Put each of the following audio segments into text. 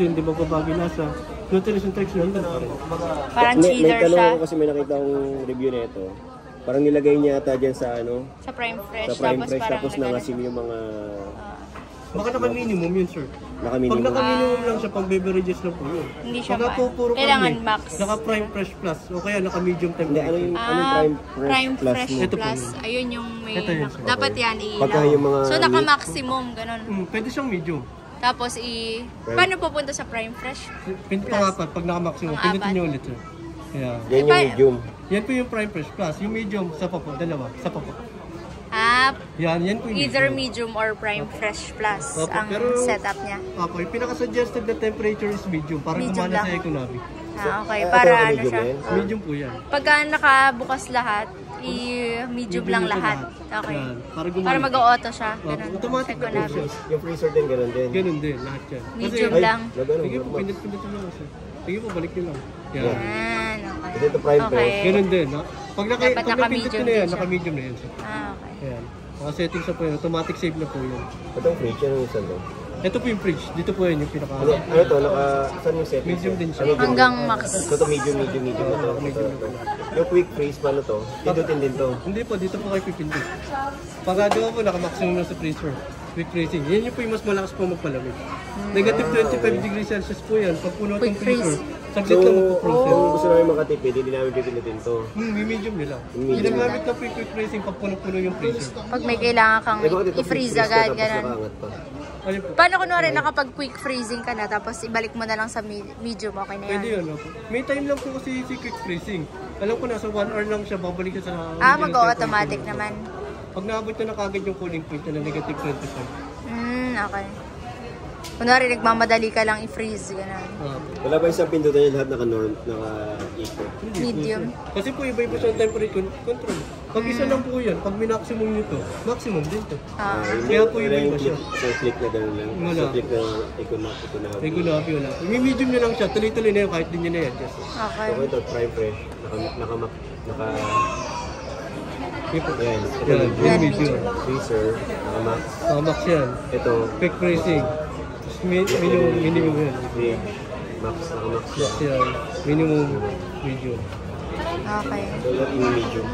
hindi magbabago yung lasa. Nutrition texture nandun pa rin. Parang cheater siya. May tanong ako kasi may nakita akong review na ito. Parang nilagay niya ata dyan sa ano? Sa Prime Fresh. Sa Prime Fresh, tapos nangasim yung mga... Baka naka-minimum yun, sir. Naka-minimum? Pag naka-minimum lang siya, pang beverages lang po yun. Hindi siya kailangan max. Naka-Prime Fresh Plus, o kaya naka-medium temperature. Ano yung Prime Fresh Ito Plus. po. Ayun yung may... Ito Dapat yan Pagka yung mga So, naka-maximum, ganun. Pwede siyang medium. Tapos, paano pupunta sa Prime Fresh? Pangapat, pag naka-maximum, pindutin niyo ulit, sir. Yeah. Yan yung medium. Yan po yung Prime Fresh Plus. Yung medium, sa po, dalawa, sa po. Yan po yung either medium or Prime Fresh Plus ang setup niya. Opo, yung pinaka-suggested na temperature is medium para gumana sa economy. Okay, para ano siya? Medium po yan. Pagka nakabukas lahat, medium lang lahat. Okay. Para mag-auto siya. Ganun. Automatic na po siya. Yung freezer din, ganun din. Ganun din, lahat yan. Medium lang. Sige po, pinit-pinit nyo lang siya. Sige po, balik nyo lang. Yan. Okay. Ito Prime Fresh. Ganun din. Pag napindot naka-medium nyo na yan, naka-medium na yan siya. Okay. Ayan. Mga-settings na po yan. Automatic save na po yun. Itong fridge, yan yung isa doon. Ito po yung fridge. Dito po yan yung pinaka... Ano ito? Saan yung settings? Medium din siya. Hanggang max. Ito medium ito. Yung quick freeze, paano to? Pindutin din to? Hindi po, dito po kayo pipindot. Pagkagawa po, naka-maximum na sa freezer. Quick freezing. Yan yung po yung mas malakas po magpalamig. Negative 25 degrees Celsius po yan. Pag puno itong freezer, saglit lang magpo-frozen. Kung gusto namin makatipid, hindi namin pipindutin to. Medium nila. Ginagamit na po yung quick freezing pag puno-puno yung freezer. Pag may kailangan kang i-freeze agad, ganun. Paano kunwari nakapag-quick freezing ka na, tapos ibalik mo na lang sa medium, okay na yan? Pwede yun. May time lang po kasi si quick freezing. Alam ko nasa 1 hour lang siya, babalik siya sa... Mag-automatic naman. Pag naabot na kagad yung cooling point na negative 25. Okay. Kunwari, nagmamadali ka lang i-freeze, gano'n. Wala ba isang pindutan niya lahat naka-equal? Medium. Kasi po iba-iba siya ang temperature control. Pag isa lang po yan, pag minaksimum nyo to, maximum din to. Kaya po iba-iba siya. Isang click na gano'n lang. Isang click na economy. Economy wala. May medium nyo lang siya, tuloy-tuloy na yun kahit din nyo na yan. Okay. So ito, Prime Fresh. Yan. Yan, medium. Freezer, naka-max. Max yan. Ito. Quick freezing. Minimum yan. Max, naka-max. Max yan. Minimum, medium. Okay. So lahat yung medium.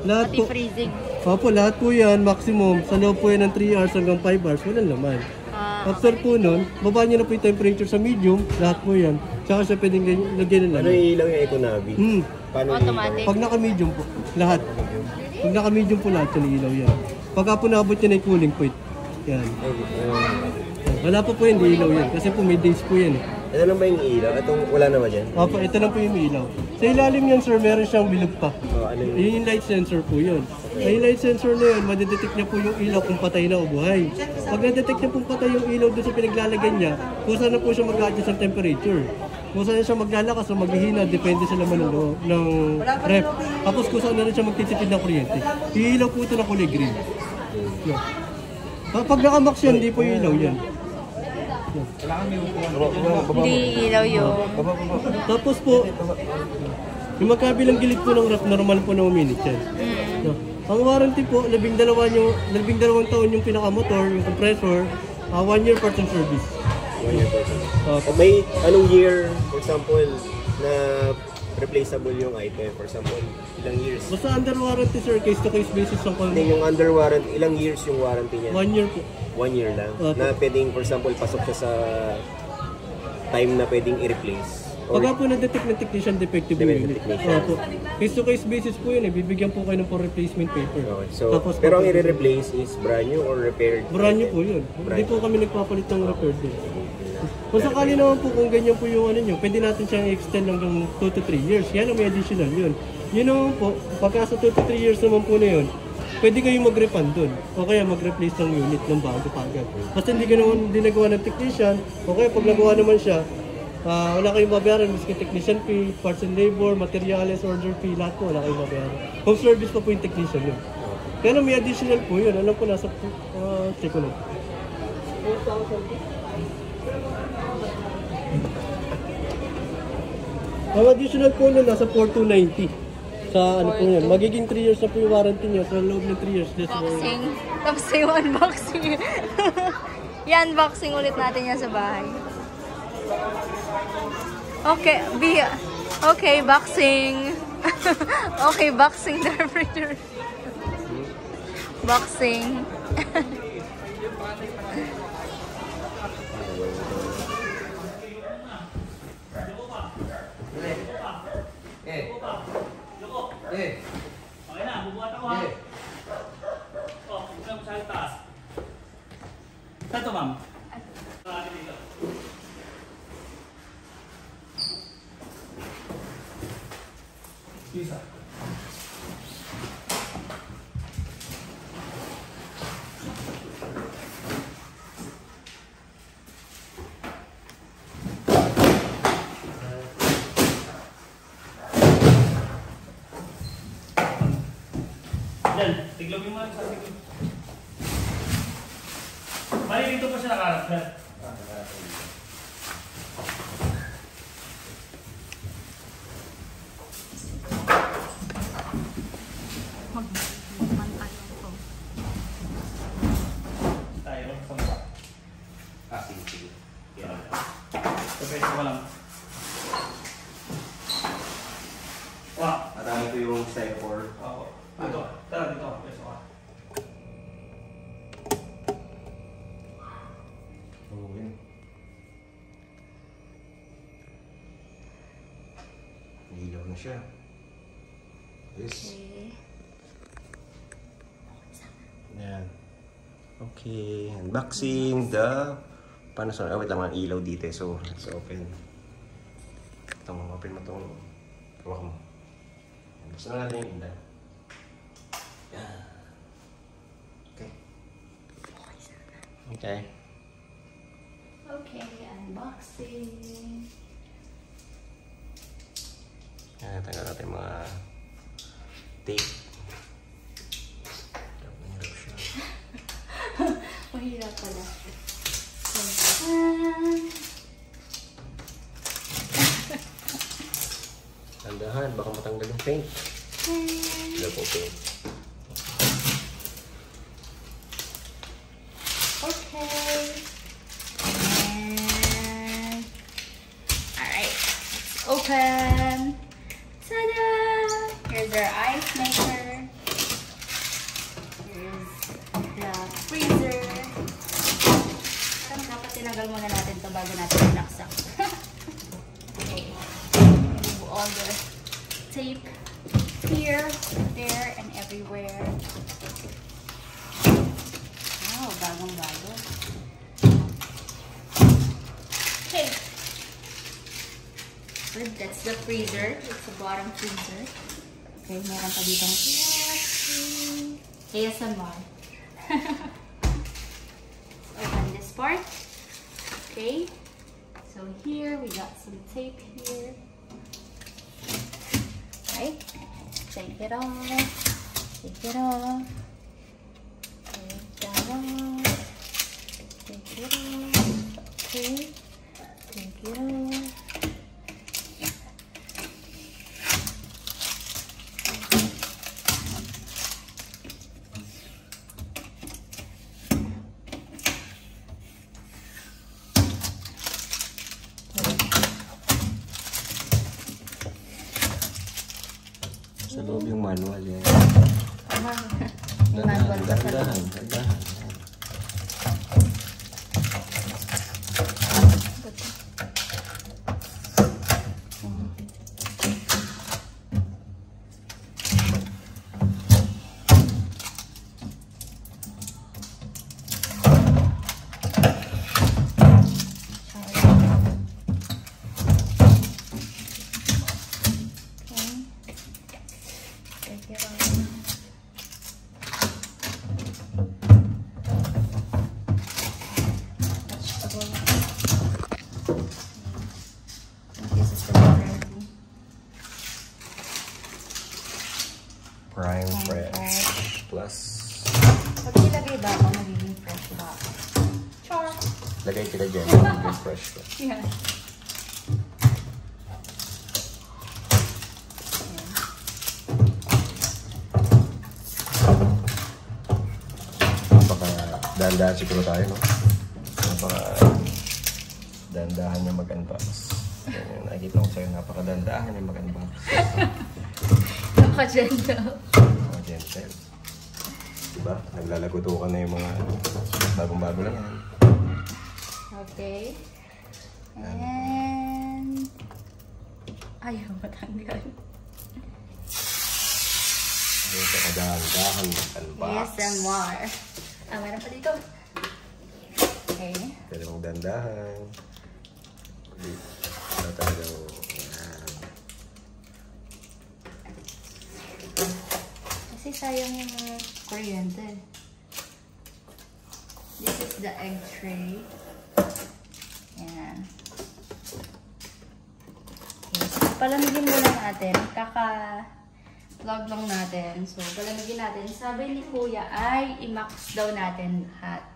Lahat po. Freezing. Opo, lahat po yan, maximum. Sa loob po yan ng 3 hours hanggang 5 hours, walang laman. After po nun, baba nyo na po yung temperature sa medium, lahat po yan. Tsaka siya pwedeng lagyan ng laman. Ano yung ilaw yung economy? Automatic. Pag naka-medium po, lahat. Pag naka-medium po lahat, yung ilaw yan. Pagka po naabot yan yung cooling point, yan. Wala po po yan, di ilaw yan. Kasi po may days po yan eh. Ito lang ba yung ilaw? Itong wala naman yan? Opo, ito lang po yung ilaw. Sa ilalim yan, sir, meron siyang bilog pa. Ano yun? Yung light sensor po yun. Yung light sensor na yun, madidetect niya po yung ilaw kung patay na o buhay. Pag nadetect niya kung patay yung ilaw doon sa pinaglalagyan niya, kung saan na po siya mag-adjust ang temperature. Kung saan siya maglalakas o maghihina, depende sa laman ng ref. Tapos kung saan na rin siya magtitipid ng kuryente. Iilaw po ito na kulay green. Pag naka-max yan, hindi po yung ilaw yan. Hindi ilaw yun. Tapos po, yung magkabilang gilid po ng ref, normal po na uminit yan. Ang warranty po, 12 taon yung pinaka-motor, yung compressor, 1 year parts and service. 1 year parts. May anong year, for example, na replaceable yung item? For example, ilang years? Basta under warranty, sir, case-to-case basis ang call. Hindi, yung under warranty, ilang years yung warranty niya? 1 year po. 1 year lang? Na pwedeng, for example, pasok siya sa time na pwedeng i-replace? Pagka po na-detect ng technician, defective yung unit. Case-to-case basis po yun, bibigyan po kayo ng for replacement paper. Okay. So, pero ang i-replace is brand new or repaired? Brand new po yun. Hindi po kami nagpapalit ng repaired din. Kung sakali naman po kung ganyan po yung ano nyo, pwede natin siyang i-extend hanggang 2 to 3 years. Yan ang may additional yun. Yun naman po, pagka sa 2 to 3 years naman po na yun, pwede kayo mag-refund dun. O kaya mag-replace ng unit ng bago pagad. Basta hindi nagawa ng technician, o kaya pag nagawa naman siya, wala kayong mabayaran, miski technician fee, parts and labor, materials, order fee, lahat po wala kayong mabayaran. Home service pa po yung technician yun. Kaya may additional po yun. Alam ko nasa, check ko lang. 4,000. Ang additional po nun, nasa 4,290. Sa ano po yan. Magiging 3 years na po yung warranty nyo. Sa loob ng 3 years. Unboxing. Tapos yung unboxing. I-unboxing ulit natin yan sa bahay. Okay, boxing. Okay, boxing the refrigerator. Boxing. Okay na, bubuhat ako ha. Oh, huwag na masyari taas. Ito ma'am. Isa. Yan, tiglawin mo lang sa tiglawin. Bali, dito pa siya nakaharap. Tayo, pagka. Sige. Pagkaisa ko lang. Wow. Marami ko yung step 4. Ako. Dito. Tara, dito. Peso ka. Oo, yun. Ilaw na siya. Yes. Yan. Okay. Unboxing the Panasonic. Wait lang, ang ilaw dito. So, let's open. Ito mo, open mo itong hawak mo. Basta na natin yung ilaw. Yan. Okay. Okay. Okay, unboxing. Yan, tanggal natin yung mga tape. Mahirap siya. Mahirap pala. Tandahan, baka matanggal yung paint. Wala po paint. Okay. And alright, let's open. Ta-da! Here's our ice maker. Here's the freezer. Dapat tinagal muna natin ito bago natin pinaksak. Okay. Remove all the tape here, there, and everywhere. Wow, bagong-bago. Okay. Good, that's the freezer. It's the bottom freezer. Okay, meron pa ditong plastic. ASMR. Open this part. Okay. So here, we got some tape here. Right. Take it off. Take it off. Take that off. Take it off. Okay. Take it off. Sa loob yung manual yan. Manual pa sa loob. Dahan. Prime Fresh Plus. Pag nilagay ba ako, magiging fresh ba ako? Char! Lagay kita dyan. Prime Fresh Plus. Yeah. Baka dahan-dahan siguro tayo, no? Baka Dandahan niya mag-unbox. Yan, nakikita ko sa'yo, napakadandahan niya mag-unbox. Napaka-gentle. Gentle. Diba? Naglalagutukan na yung mga bagong-bago lang yan. Okay. And... ayaw matanggal. Dito ka dahan-dahan mag-unbox. Yes, and more. Meron pa dito. Okay. Pwede mong dandahan. Ano talagang... yan. Kasi sayang yung kuryente. This is the egg tray. Yan. Okay, so palamigin muna natin. Kaka-vlog lang natin. So, palamigin natin. Sabi ni Kuya ay i-max daw natin lahat.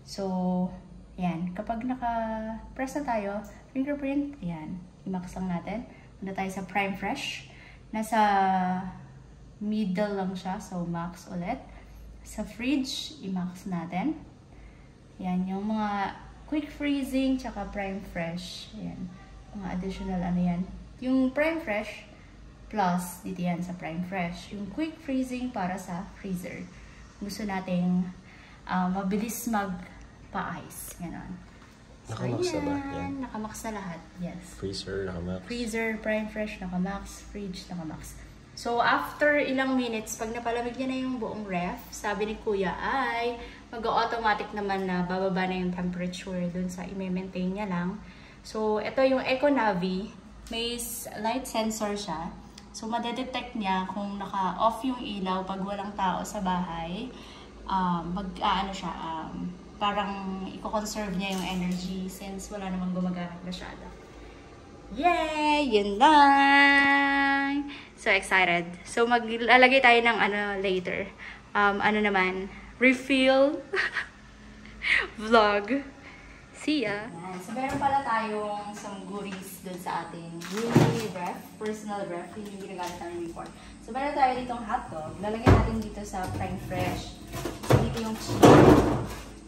So, yan. Kapag naka-press na tayo, fingerprint, yan. I-max lang natin. Punta tayo sa Prime Fresh. Nasa middle lang siya. So, max ulit. Sa fridge, i-max natin. Yan. Yung mga quick freezing, tsaka Prime Fresh. Yan. Mga additional ano yan. Yung Prime Fresh, plus, dito yan sa Prime Fresh. Yung quick freezing para sa freezer. Gusto nating mabilis magpa-ice. Ganon. Nakamax na ba? Yan. Nakamax na lahat. Yes. Freezer, nakamax. Freezer, Prime Fresh, nakamax. Fridge, nakamax. So, after ilang minutes, pag napalamig niya na yung buong ref, sabi ni Kuya ay mag-automatic naman na bababa na yung temperature dun sa i-maintain niya lang. So, ito yung Econavi. May light sensor siya. So, madedetect niya kung naka-off yung ilaw pag walang tao sa bahay. Parang i-conserve niya yung energy since wala namang gumagamit masyado. Yay! Yun lang! So excited. So maglalagay tayo ng later. Refill vlog. See ya! So meron pala tayong some goodies dun sa ating mini ref, personal ref, yung ginagamit namin before. So meron tayo ditong hotdog. Lalagyan natin dito sa Prime Fresh. So dito yung cheese.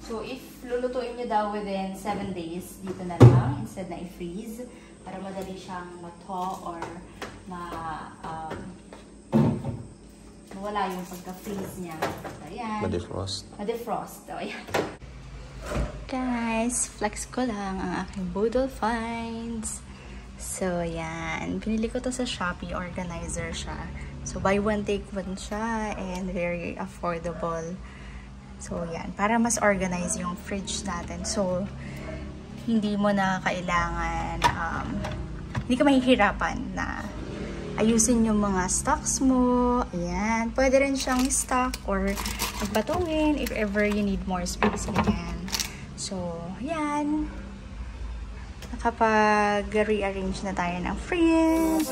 So if lulutuin nyo daw within 7 days, dito na lang instead na i-freeze para madali siyang mato or mawala yung pagka-freeze niya. So ayan. Ma-defrost. Ma-defrost. So ayan. Guys, flex ko lang ang aking Boodle finds. So, yan. Pinili ko to sa Shopee. Organizer siya. So, buy one, take one siya. And very affordable. So, yan. Para mas organize yung fridge natin. So, hindi mo na kailangan, hindi ka mahihirapan na ayusin yung mga stocks mo. Ayan. Pwede rin siyang stock or magpatungin if ever you need more space. Ayan. So, yan. Nakapag-rearrange na tayo ng fridge.